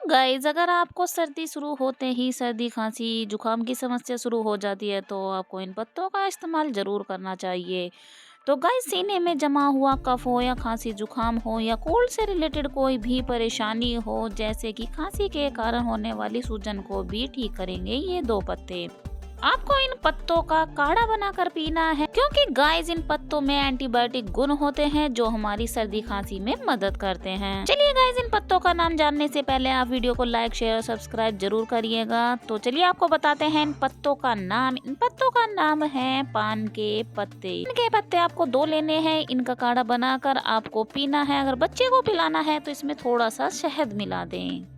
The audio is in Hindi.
गाइज अगर आपको सर्दी शुरू होते ही सर्दी खांसी जुकाम की समस्या शुरू हो जाती है तो आपको इन पत्तों का इस्तेमाल जरूर करना चाहिए। तो गाइस सीने में जमा हुआ कफ हो या खांसी जुकाम हो या कोल्ड से रिलेटेड कोई भी परेशानी हो जैसे कि खांसी के कारण होने वाली सूजन को भी ठीक करेंगे ये दो पत्ते। आपको इन पत्तों का काढ़ा बनाकर पीना है क्योंकि गाइस इन पत्तों में एंटीबायोटिक गुण होते हैं जो हमारी सर्दी खांसी में मदद करते हैं। चलिए गाइस इन पत्तों का नाम जानने से पहले आप वीडियो को लाइक शेयर और सब्सक्राइब जरूर करिएगा। तो चलिए आपको बताते हैं इन पत्तों का नाम। इन पत्तों का नाम है पान के पत्ते। इनके पत्ते आपको 2 लेने हैं। इनका काढ़ा बनाकर आपको पीना है। अगर बच्चे को पिलाना है तो इसमें थोड़ा सा शहद मिला दें।